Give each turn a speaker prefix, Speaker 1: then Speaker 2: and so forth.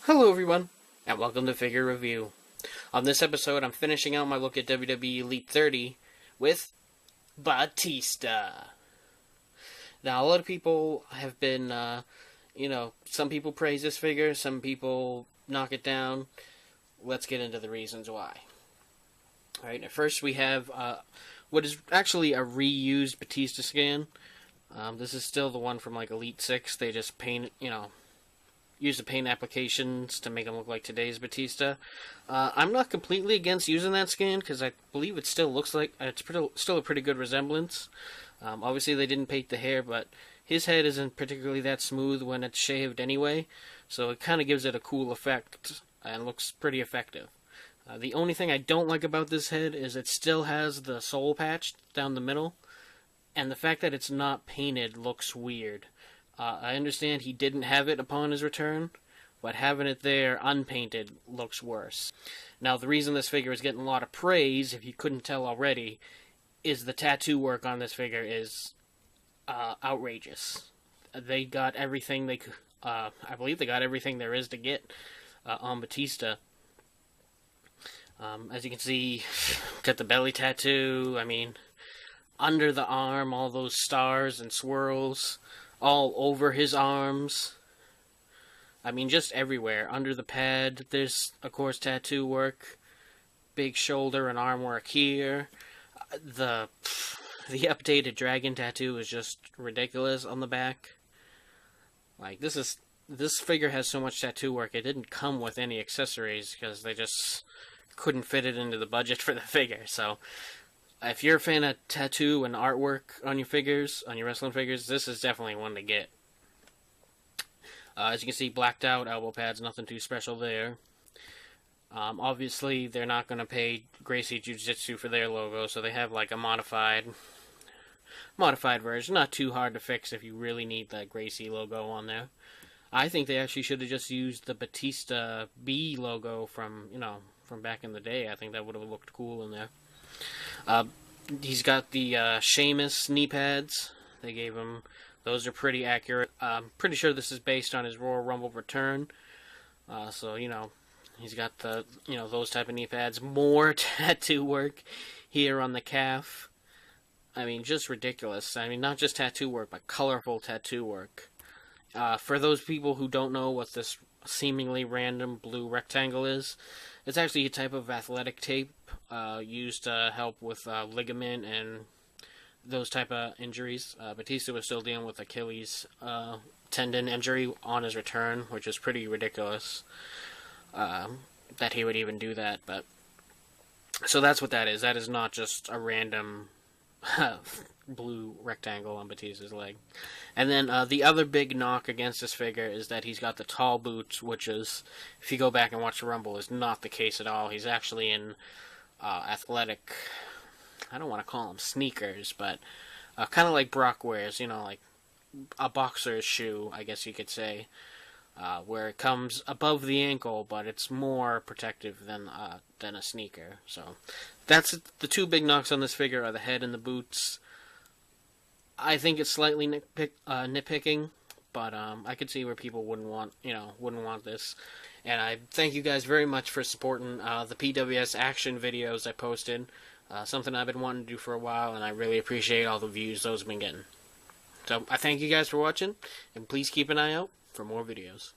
Speaker 1: Hello everyone, and welcome to Figure Review. On this episode, I'm finishing out my look at WWE Elite 30 with Batista. Now, a lot of people have been, some people praise this figure, some people knock it down. Let's get into the reasons why. Alright, at first we have what is actually a reused Batista scan. This is still the one from like Elite 6. They just use the paint applications to make them look like today's Batista. I'm not completely against using that scan because I believe it still looks like still a pretty good resemblance. Obviously they didn't paint the hair, but his head isn't particularly that smooth when it's shaved anyway, so it kind of gives it a cool effect and looks pretty effective. The only thing I don't like about this head is it still has the soul patch down the middle, and the fact that it's not painted looks weird. I understand he didn't have it upon his return, but having it there unpainted looks worse. Now, the reason this figure is getting a lot of praise, if you couldn't tell already, is the tattoo work on this figure is outrageous. They got everything they could. I believe they got everything there is to get on Batista. As you can see, got the belly tattoo. I mean, under the arm, all those stars and swirls. All over his arms. I mean, just everywhere. Under the pad, there's, of course, tattoo work. Big shoulder and arm work here. The updated dragon tattoo is just ridiculous on the back. Like, this figure has so much tattoo work, it didn't come with any accessories because they just couldn't fit it into the budget for the figure, so if you're a fan of tattoo and artwork on your figures, on your wrestling figures, this is definitely one to get. As you can see, blacked out elbow pads, nothing too special there. Obviously, they're not going to pay Gracie Jiu-Jitsu for their logo, so they have like a modified version. Not too hard to fix if you really need that Gracie logo on there. I think they actually should have just used the Batista B logo from back in the day. I think that would have looked cool in there. He's got the Sheamus knee pads. They gave him. Those are pretty accurate. I'm pretty sure this is based on his Royal Rumble return. So, he's got the, those type of knee pads. More tattoo work here on the calf. I mean, just ridiculous. I mean, not just tattoo work, but colorful tattoo work. For those people who don't know what this seemingly random blue rectangle is, it's actually a type of athletic tape used to help with ligament and those type of injuries. Batista was still dealing with Achilles tendon injury on his return, which is pretty ridiculous that he would even do that. But so that's what that is. That is not just a random blue rectangle on Batista's leg. And then the other big knock against this figure is that he's got the tall boots, which is, if you go back and watch the Rumble, is not the case at all. He's actually in athletic, I don't want to call them sneakers, but kind of like Brock wears, like a boxer's shoe, I guess you could say, where it comes above the ankle, but it's more protective than a sneaker. So that's the two big knocks on this figure are the head and the boots. I think it's slightly nitpicking, but I could see where people wouldn't want this. And I thank you guys very much for supporting the PWS action videos I posted. Something I've been wanting to do for a while, and I really appreciate all the views those have been getting. So I thank you guys for watching, and please keep an eye out for more videos.